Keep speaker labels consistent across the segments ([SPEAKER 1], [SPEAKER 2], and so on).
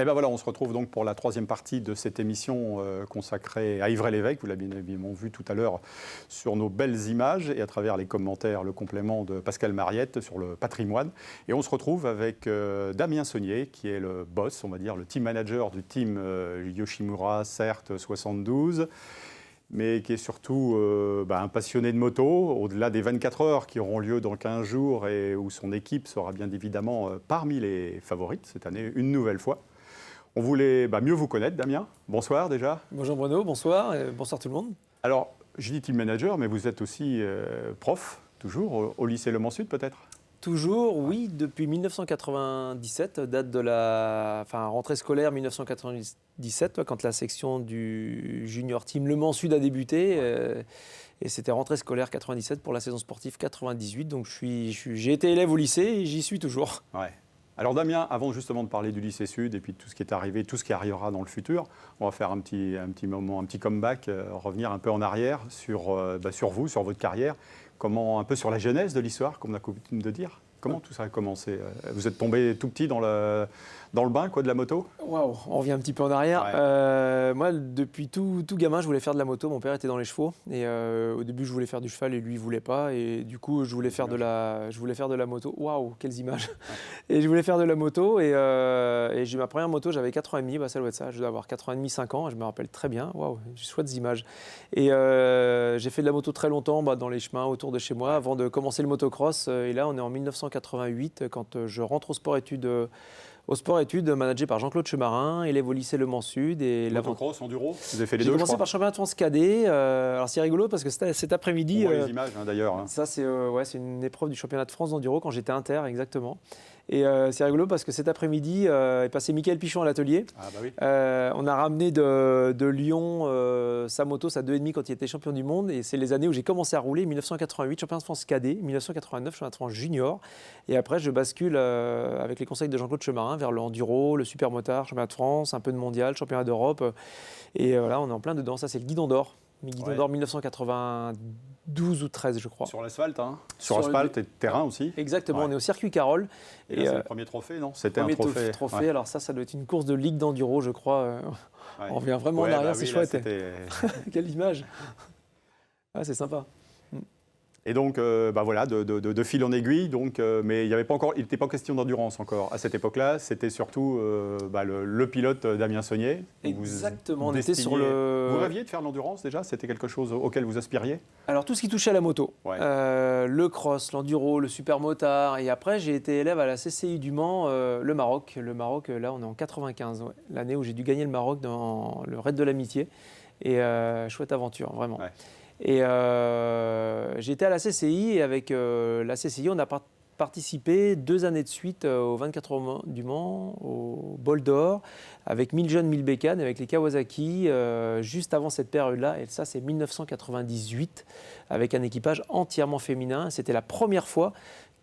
[SPEAKER 1] Et bien voilà, on se retrouve donc pour la troisième partie de cette émission consacrée à Ivray-l'Évêque. Vous l'avez bien évidemment vu tout à l'heure sur nos belles images et à travers les commentaires, le complément de Pascal Mariette sur le patrimoine. Et on se retrouve avec Damien Saunier, qui est le boss, on va dire, le team manager du team Yoshimura CERT 72, mais qui est surtout un passionné de moto, au-delà des 24 heures qui auront lieu dans 15 jours et où son équipe sera bien évidemment parmi les favorites cette année, une nouvelle fois. On voulait mieux vous connaître, Damien. Bonsoir déjà.
[SPEAKER 2] Bonjour Bruno, bonsoir, et bonsoir tout le monde.
[SPEAKER 1] Alors, je dis team manager, mais vous êtes aussi prof, toujours, au lycée Le Mans-Sud peut-être ?
[SPEAKER 2] Toujours, oui, depuis 1997, date de la rentrée scolaire 1997, quand la section du junior team Le Mans-Sud a débuté. Et c'était rentrée scolaire 97 pour la saison sportive 98. Donc j'ai été élève au lycée et j'y suis toujours.
[SPEAKER 1] Ouais. Alors Damien, avant justement de parler du lycée Sud et puis de tout ce qui est arrivé, tout ce qui arrivera dans le futur, on va faire un petit moment, un petit comeback, revenir un peu en arrière sur vous, sur votre carrière, un peu sur la genèse de l'histoire, comme on a coutume de dire. Comment tout ça a commencé ? Vous êtes tombé tout petit dans le bain de la moto ?
[SPEAKER 2] Waouh, on revient un petit peu en arrière. Ouais. Moi, depuis tout gamin, je voulais faire de la moto. Mon père était dans les chevaux. Et au début, je voulais faire du cheval et lui, il ne voulait pas. Et du coup, je voulais faire de la moto. Waouh, quelles images. Ouais. Et je voulais faire de la moto. Et j'ai eu ma première moto, j'avais 4 ans et demi. Ça doit être ça. Je dois avoir 4 ans et demi, 5 ans. Je me rappelle très bien. Waouh, j'ai chouettes images. Et j'ai fait de la moto très longtemps dans les chemins autour de chez moi avant de commencer le motocross. Et là, on est en 1988 quand je rentre au sport-études managé par Jean-Claude Chemarin, élève au lycée Le Mans-Sud.
[SPEAKER 1] Motocross, enduro, vous avez fait les deux,
[SPEAKER 2] J'ai commencé par championnat de France cadet. Alors c'est rigolo parce que cet après-midi...
[SPEAKER 1] On voit les images d'ailleurs.
[SPEAKER 2] Ça c'est une épreuve du championnat de France d'enduro quand j'étais inter, exactement. Et c'est rigolo parce que cet après-midi est passé Mickaël Pichon à l'atelier.
[SPEAKER 1] Ah bah oui.
[SPEAKER 2] On a ramené de Lyon sa moto, sa 2,5 quand il était champion du monde. Et c'est les années où j'ai commencé à rouler. 1988, championnat de France cadet. 1989, championnat de France junior. Et après, je bascule avec les conseils de Jean-Claude Chemarin vers le enduro, le supermotard, championnat de France, un peu de mondial, championnat d'Europe. Et voilà, on est en plein dedans. Ça, c'est le guidon d'or. Guidon d'or 1992 ou 13, je crois.
[SPEAKER 1] Sur l'asphalte, hein. Sur asphalte et terrain aussi.
[SPEAKER 2] Exactement, on est au circuit Carole.
[SPEAKER 1] Et là, c'est le premier trophée, non ? C'était un trophée.
[SPEAKER 2] Ouais. Alors ça doit être une course de ligue d'enduro, je crois. On revient vraiment en arrière, c'est chouette. Quelle image. C'est sympa.
[SPEAKER 1] Et donc, voilà, de fil en aiguille, mais il n'était pas question d'endurance encore. À cette époque-là, c'était surtout le pilote Damien Saunier.
[SPEAKER 2] Exactement, on était sur le...
[SPEAKER 1] Vous rêviez de faire l'endurance déjà ? C'était quelque chose auquel vous aspiriez ?
[SPEAKER 2] Alors, tout ce qui touchait à la moto. Ouais. Le cross, l'enduro, le supermotard. Et après, j'ai été élève à la CCI du Mans, le Maroc. Le Maroc, là, on est en 95, l'année où j'ai dû gagner le Maroc dans le Raid de l'Amitié. Et chouette aventure, vraiment. Ouais. Et j'étais à la CCI et avec la CCI, on a participé 2 années de suite aux 24 heures du Mans, au Bol d'Or, avec 1000 jeunes, 1000 bécanes, avec les Kawasaki, juste avant cette période-là. Et ça, c'est 1998, avec un équipage entièrement féminin. C'était la première fois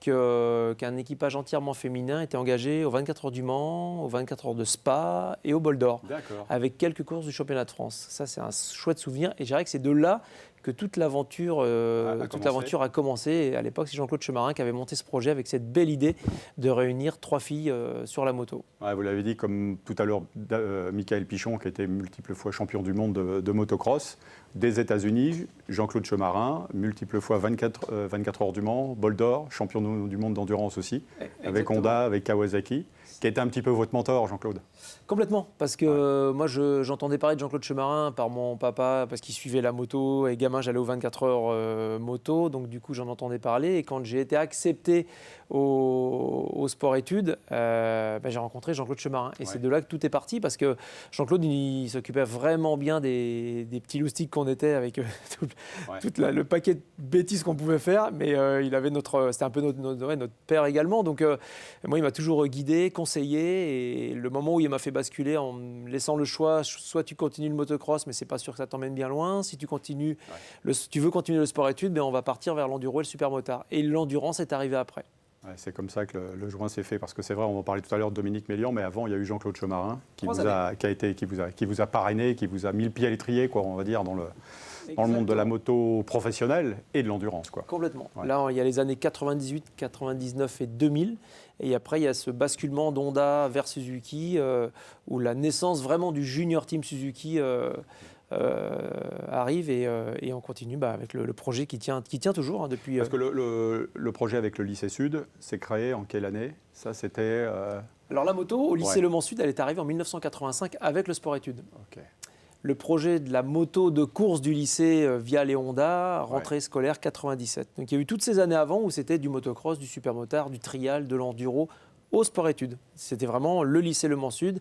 [SPEAKER 2] qu'un équipage entièrement féminin était engagé aux 24 heures du Mans, aux 24 heures de Spa et au Bol d'Or, avec quelques courses du championnat de France. Ça, c'est un chouette souvenir. Et je dirais que c'est de là que toute l'aventure a commencé. Et à l'époque, c'est Jean-Claude Chemarin qui avait monté ce projet avec cette belle idée de réunir 3 filles sur la moto.
[SPEAKER 1] Ouais, vous l'avez dit, comme tout à l'heure, Mickaël Pichon, qui était multiples fois champion du monde de motocross, des États-Unis, Jean-Claude Chemarin, multiples fois 24 heures du Mans, Bol d'Or, champion du monde d'endurance aussi, avec Honda, avec Kawasaki, qui était un petit peu votre mentor, Jean-Claude.
[SPEAKER 2] Complètement, parce que moi j'entendais parler de Jean-Claude Chemarin par mon papa, parce qu'il suivait la moto, et gamin j'allais aux 24 heures moto, donc du coup j'en entendais parler, et quand j'ai été accepté au sport-études, j'ai rencontré Jean-Claude Chemarin, et c'est de là que tout est parti, parce que Jean-Claude il s'occupait vraiment bien des petits loustiques qu'on était, avec tout le paquet de bêtises qu'on pouvait faire, mais il avait c'était un peu notre père également, donc moi il m'a toujours guidé, conseillé, et le moment où il m'a fait basculer en me laissant le choix, soit tu continues le motocross, mais c'est pas sûr que ça t'emmène bien loin. Si tu continues, tu veux continuer le sport-études, on va partir vers l'enduro et le supermotard. Et l'endurance est arrivé après.
[SPEAKER 1] Ouais, c'est comme ça que le joint s'est fait, parce que c'est vrai, on en parlait tout à l'heure de Dominique Mélian, mais avant il y a eu Jean-Claude Chemarin qui vous a parrainé, qui vous a mis le pied à l'étrier, on va dire, dans le monde de la moto professionnelle et de l'endurance, quoi.
[SPEAKER 2] Complètement.
[SPEAKER 1] Ouais.
[SPEAKER 2] Là, il y a les années 98, 99 et 2000. Et après, il y a ce basculement d'Honda vers Suzuki, où la naissance vraiment du junior team Suzuki arrive et on continue avec le projet qui tient toujours hein, depuis...
[SPEAKER 1] Parce que le projet avec le lycée Sud s'est créé en quelle année? Ça, c'était...
[SPEAKER 2] Alors la moto, au lycée Le Mans Sud, elle est arrivée en 1985 avec le sport-études.
[SPEAKER 1] Okay.
[SPEAKER 2] Le projet de la moto de course du lycée via les Honda, rentrée scolaire 97. Donc il y a eu toutes ces années avant où c'était du motocross, du supermotard, du trial, de l'enduro au sport-études. C'était vraiment le lycée Le Mans Sud.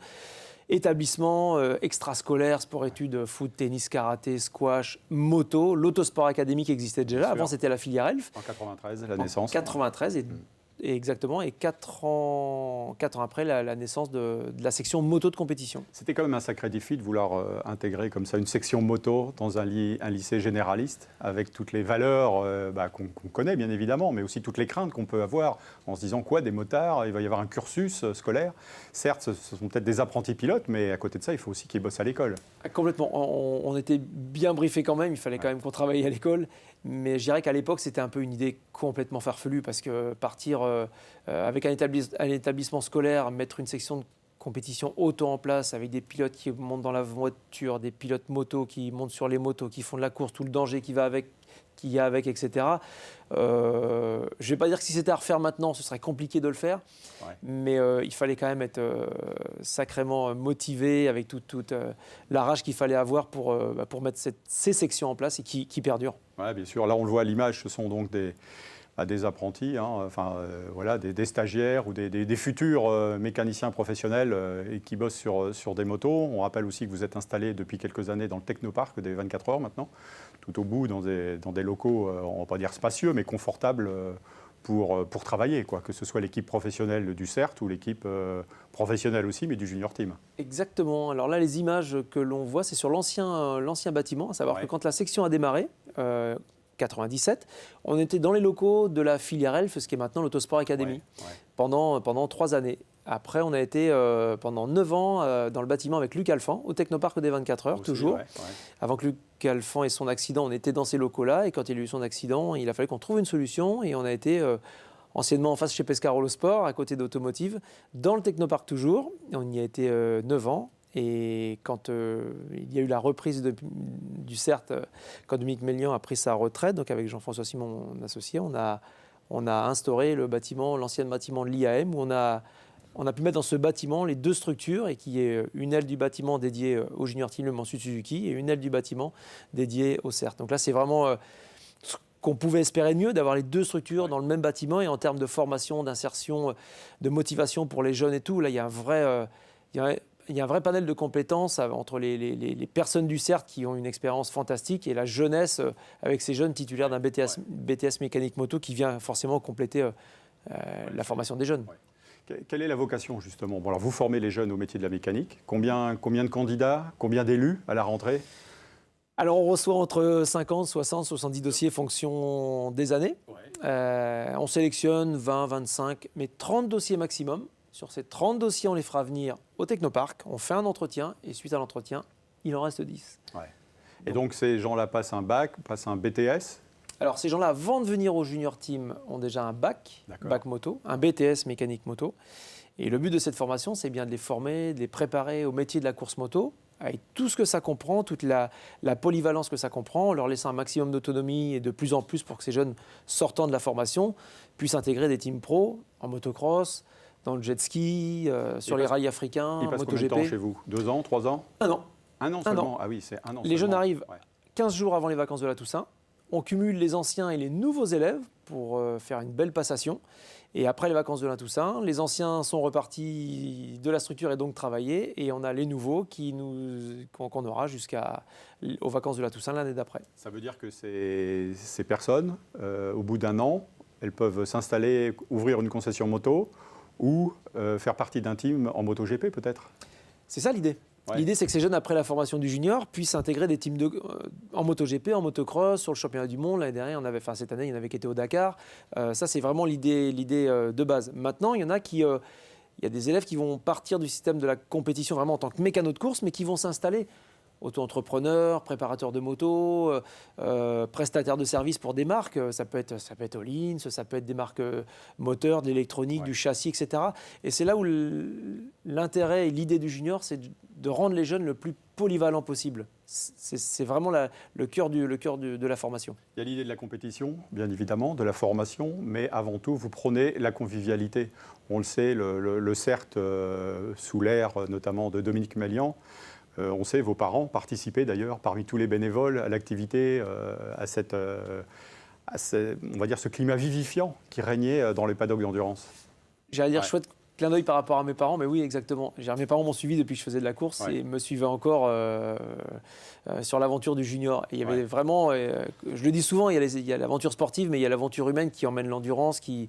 [SPEAKER 2] Établissement extrascolaire, sport-études, foot, tennis, karaté, squash, moto. L'autosport académique existait déjà. Avant, c'était la filière ELF.
[SPEAKER 1] En 93, la naissance.
[SPEAKER 2] En 93, exactement. Et 4 ans après, la naissance de la section moto de compétition.
[SPEAKER 1] C'était quand même un sacré défi de vouloir intégrer comme ça une section moto dans un lycée généraliste, avec toutes les valeurs qu'on connaît bien évidemment, mais aussi toutes les craintes qu'on peut avoir en se disant quoi, des motards, il va y avoir un cursus scolaire. Certes, ce sont peut-être des apprentis pilotes, mais à côté de ça, il faut aussi qu'ils bossent à l'école.
[SPEAKER 2] Complètement. On était bien briefés quand même, il fallait quand même qu'on travaille à l'école. Mais je dirais qu'à l'époque, c'était un peu une idée complètement farfelue parce que partir avec un établissement scolaire, mettre une section de compétition auto en place avec des pilotes qui montent dans la voiture, des pilotes moto qui montent sur les motos, qui font de la course, tout le danger qu'il y a avec, etc. Je ne vais pas dire que si c'était à refaire maintenant, ce serait compliqué de le faire, mais il fallait quand même être sacrément motivé avec toute la rage qu'il fallait avoir pour mettre ces sections en place et qui perdurent.
[SPEAKER 1] Oui, bien sûr. Là, on le voit à l'image, ce sont donc des apprentis, des stagiaires ou des futurs mécaniciens professionnels et qui bossent sur des motos. On rappelle aussi que vous êtes installé depuis quelques années dans le Technoparc des 24 heures maintenant, tout au bout dans des locaux, on ne va pas dire spacieux, mais confortables pour travailler, quoi, que ce soit l'équipe professionnelle du CERT ou l'équipe professionnelle aussi, mais du Junior Team.
[SPEAKER 2] Exactement. Alors là, les images que l'on voit, c'est sur l'ancien bâtiment, à savoir que quand la section a démarré, 97, on était dans les locaux de la filière ELF, ce qui est maintenant l'Autosport Academy, pendant 3 années. Après, on a été pendant 9 ans dans le bâtiment avec Luc Alphand, au Technoparc des 24 heures, aussi, toujours. Avant que Luc Alphand ait son accident, on était dans ces locaux-là. Et quand il a eu son accident, il a fallu qu'on trouve une solution. Et on a été anciennement en face chez Pescarolo Sport, à côté d'Automotive, dans le Technoparc toujours. Et on y a été 9 ans. Et quand il y a eu la reprise du CERT, quand Dominique Mélian a pris sa retraite, donc avec Jean-François Simon, mon associé, on a instauré l'ancien bâtiment de l'IAM, où on a pu mettre dans ce bâtiment les 2 structures, et qui est une aile du bâtiment dédiée au Junior Team Le Mans Sud Suzuki et une aile du bâtiment dédiée au CERT. Donc là, c'est vraiment ce qu'on pouvait espérer de mieux, d'avoir les 2 structures dans le même bâtiment, et en termes de formation, d'insertion, de motivation pour les jeunes et tout, là, il y a un vrai panel de compétences entre les personnes du CERT qui ont une expérience fantastique et la jeunesse avec ces jeunes titulaires d'un BTS mécanique moto qui vient forcément compléter la formation des jeunes.
[SPEAKER 1] Quelle est la vocation, justement? Alors, vous formez les jeunes au métier de la mécanique. Combien de candidats, combien d'élus à la rentrée?
[SPEAKER 2] Alors, on reçoit entre 50, 60, 70 dossiers fonction des années. On sélectionne 20, 25, mais 30 dossiers maximum. Sur ces 30 dossiers, on les fera venir au Technoparc. On fait un entretien et suite à l'entretien, il en reste 10.
[SPEAKER 1] Et donc, ces gens-là passent un bac, passent un BTS?
[SPEAKER 2] Alors, ces gens-là, avant de venir au Junior Team, ont déjà un bac moto, un BTS mécanique moto. Et le but de cette formation, c'est bien de les former, de les préparer au métier de la course moto, avec tout ce que ça comprend, toute la polyvalence que ça comprend, en leur laissant un maximum d'autonomie et de plus en plus pour que ces jeunes sortant de la formation puissent intégrer des teams pro en motocross, dans le jet ski, sur les rails africains, en MotoGP.
[SPEAKER 1] Ils passent combien de temps chez vous? 2 ans, 3 ans?
[SPEAKER 2] 1 an.
[SPEAKER 1] 1 an seulement? Ah oui, c'est 1 an
[SPEAKER 2] Les
[SPEAKER 1] seulement.
[SPEAKER 2] jeunes arrivent 15 jours avant les vacances de la Toussaint. On cumule les anciens et les nouveaux élèves pour faire une belle passation. Et après les vacances de la Toussaint, les anciens sont repartis de la structure et donc travaillés. Et on a les nouveaux qu'on aura jusqu'aux vacances de la Toussaint l'année d'après.
[SPEAKER 1] Ça veut dire que ces personnes, au bout d'1 an, elles peuvent s'installer, ouvrir une concession moto ou faire partie d'un team en MotoGP peut-être? C'est
[SPEAKER 2] ça l'idée. L'idée, c'est que ces jeunes, après la formation du junior, puissent intégrer des teams en MotoGP, en motocross, sur le championnat du monde. L'année dernière, cette année, il y en avait qui étaient au Dakar. Ça, c'est vraiment l'idée de base. Maintenant, il y en a il y a des élèves qui vont partir du système de la compétition vraiment en tant que mécano de course, mais qui vont s'installer auto-entrepreneur, préparateur de moto, prestataire de services pour des marques. Ça peut être Öhlins, ça peut être des marques moteurs, de l'électronique, du châssis, etc. Et c'est là où l'intérêt et l'idée du junior, c'est de rendre les jeunes le plus polyvalent possible. C'est vraiment le cœur de la formation.
[SPEAKER 1] Il y a l'idée de la compétition, bien évidemment, de la formation, mais avant tout, vous prenez la convivialité. On le sait, le CERT, sous l'ère notamment de Dominique Mélian, on sait, vos parents participaient d'ailleurs, parmi tous les bénévoles, à l'activité, à on va dire, ce climat vivifiant qui régnait dans les paddocks d'endurance.
[SPEAKER 2] J'allais dire chouette clin d'œil par rapport à mes parents, mais oui, exactement. Mes parents m'ont suivi depuis que je faisais de la course et me suivaient encore sur l'aventure du junior. Et il y avait vraiment, je le dis souvent, il y a l'aventure sportive, mais il y a l'aventure humaine qui emmène l'endurance, qui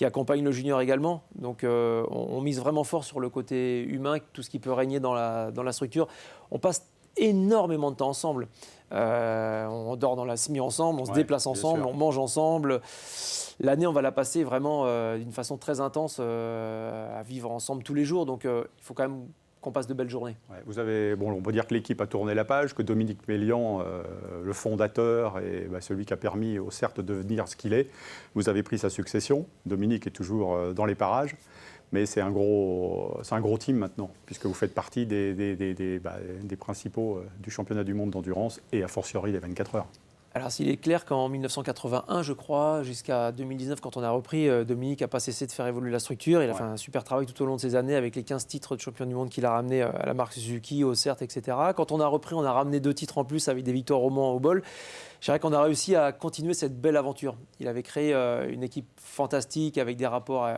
[SPEAKER 2] accompagne le junior également. Donc on mise vraiment fort sur le côté humain, tout ce qui peut régner dans la structure. On passe énormément de temps ensemble. On dort dans la semi ensemble, on se déplace ensemble, on mange ensemble. L'année, on va la passer vraiment d'une façon très intense à vivre ensemble tous les jours. Donc, il faut quand même qu'on passe de belles journées.
[SPEAKER 1] Vous avez, on peut dire que l'équipe a tourné la page, que Dominique Mélian, le fondateur et celui qui a permis au CERT de devenir ce qu'il est, vous avez pris sa succession. Dominique est toujours dans les parages. Mais c'est un gros team maintenant, puisque vous faites partie des principaux du championnat du monde d'endurance et a fortiori des 24 heures.
[SPEAKER 2] Alors, s'il est clair qu'en 1981, je crois, jusqu'à 2019, quand on a repris, Dominique n'a pas cessé de faire évoluer la structure. Il a fait un super travail tout au long de ces années avec les 15 titres de champion du monde qu'il a ramenés à la marque Suzuki, au CERT, etc. Quand on a repris, on a ramené 2 titres en plus avec des victoires au Mans, au Bol. Je dirais qu'on a réussi à continuer cette belle aventure. Il avait créé une équipe fantastique avec des rapports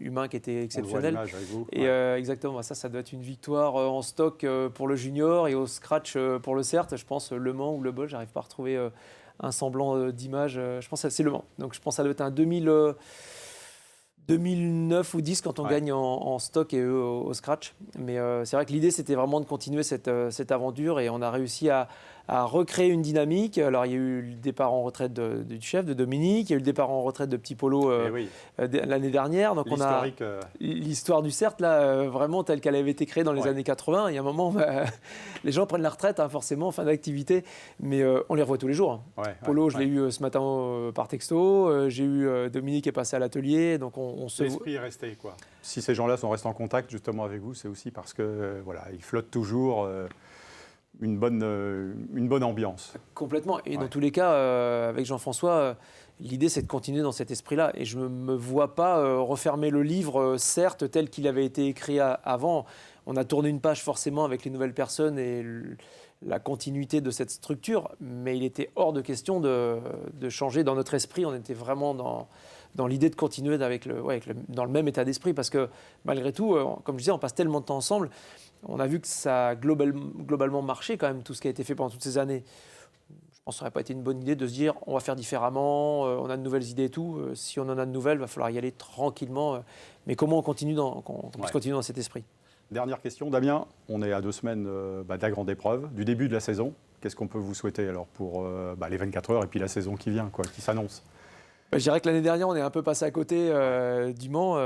[SPEAKER 2] humains qui étaient exceptionnels.
[SPEAKER 1] On voit l'image avec vous.
[SPEAKER 2] Et exactement, ça doit être une victoire en stock pour le junior et au scratch pour le CERT. Je pense Le Mans ou le Bol, j'arrive pas à retrouver un semblant d'image. Je pense que c'est Le Mans. Donc je pense que ça doit être un 2009 ou 10 quand on gagne en stock et eux au scratch. Mais c'est vrai que l'idée, c'était vraiment de continuer cette aventure et on a réussi à recréer une dynamique. Alors, il y a eu le départ en retraite du chef, de Dominique. Il y a eu le départ en retraite de Petit Polo l'année dernière. Donc, on a l'histoire du CERT, là, vraiment telle qu'elle avait été créée dans les années 80. Il y a un moment, les gens prennent la retraite, forcément, en fin d'activité. Mais on les revoit tous les jours. Polo, je l'ai eu ce matin par texto. J'ai eu Dominique est passé à l'atelier. Donc,
[SPEAKER 1] l'esprit est resté, quoi. Si ces gens-là sont restés en contact, justement, avec vous, c'est aussi parce que, ils flottent toujours... Une bonne ambiance.
[SPEAKER 2] Complètement. Et dans tous les cas, avec Jean-François, l'idée, c'est de continuer dans cet esprit-là. Et je ne me vois pas refermer le livre, certes, tel qu'il avait été écrit avant. On a tourné une page forcément avec les nouvelles personnes et la continuité de cette structure. Mais il était hors de question de changer dans notre esprit. On était vraiment dans l'idée de continuer dans le même état d'esprit. Parce que malgré tout, comme je disais, on passe tellement de temps ensemble. On a vu que ça a globalement marché quand même, tout ce qui a été fait pendant toutes ces années. Je pense que ça n'aurait pas été une bonne idée de se dire on va faire différemment, on a de nouvelles idées et tout. Si on en a de nouvelles, il va falloir y aller tranquillement. Mais comment on continue qu'on puisse continuer dans cet esprit?
[SPEAKER 1] Dernière question, Damien. On est à 2 semaines de la grande épreuve, du début de la saison. Qu'est-ce qu'on peut vous souhaiter alors pour les 24 heures et puis la saison qui vient, qui s'annonce?
[SPEAKER 2] Je dirais que l'année dernière, on est un peu passé à côté du Mans.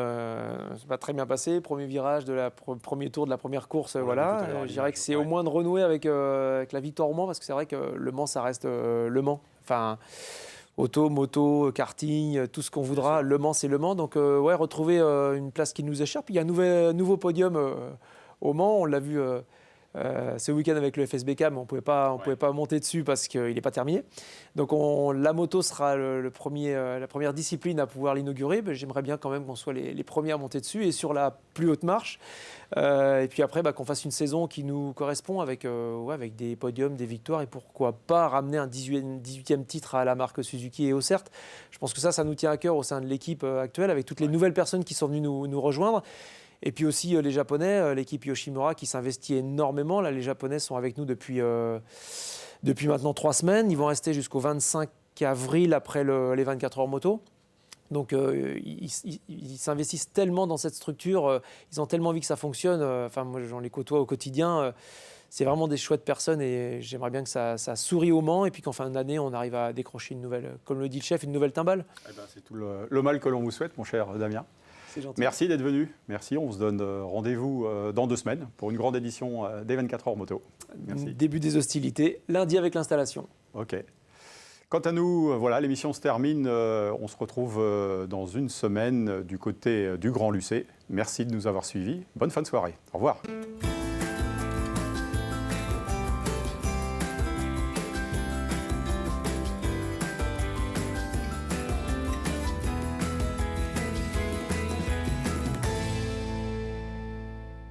[SPEAKER 2] C'est pas très bien passé. Premier virage premier tour de la première course. Je dirais que c'est au moins de renouer avec la victoire au Mans, parce que c'est vrai que le Mans, ça reste Le Mans. Enfin, auto, moto, karting, tout ce qu'on voudra. Le Mans, c'est Le Mans. Donc, retrouver une place qui nous échappe. Il y a un nouveau podium au Mans. On l'a vu ce week-end avec le FSBK, mais on pouvait pas monter dessus parce qu'il n'est pas terminé. Donc la moto sera la première discipline à pouvoir l'inaugurer. J'aimerais bien quand même qu'on soit les premiers à monter dessus et sur la plus haute marche. Et puis après, qu'on fasse une saison qui nous correspond avec des podiums, des victoires et pourquoi pas ramener un 18e titre à la marque Suzuki et au CERT. Je pense que ça nous tient à cœur au sein de l'équipe actuelle avec toutes les nouvelles personnes qui sont venues nous rejoindre. Et puis aussi les Japonais, l'équipe Yoshimura qui s'investit énormément. Là, les Japonais sont avec nous depuis maintenant 3 semaines. Ils vont rester jusqu'au 25 avril après les 24 heures moto. Donc ils s'investissent tellement dans cette structure, ils ont tellement envie que ça fonctionne. Moi, j'en les côtoie au quotidien. C'est vraiment des chouettes personnes et j'aimerais bien que ça sourie au Mans et puis qu'en fin d'année, on arrive à décrocher une nouvelle, comme le dit le chef, une nouvelle timbale.
[SPEAKER 1] C'est tout le mal que l'on vous souhaite, mon cher Damien.
[SPEAKER 2] C'est gentil.
[SPEAKER 1] Merci d'être venu. Merci. On se donne rendez-vous dans 2 semaines pour une grande édition des 24 heures moto. Merci.
[SPEAKER 2] Début des hostilités, lundi avec l'installation.
[SPEAKER 1] OK. Quant à nous, voilà, l'émission se termine. On se retrouve dans 1 semaine du côté du Grand Lucé. Merci de nous avoir suivis. Bonne fin de soirée. Au revoir.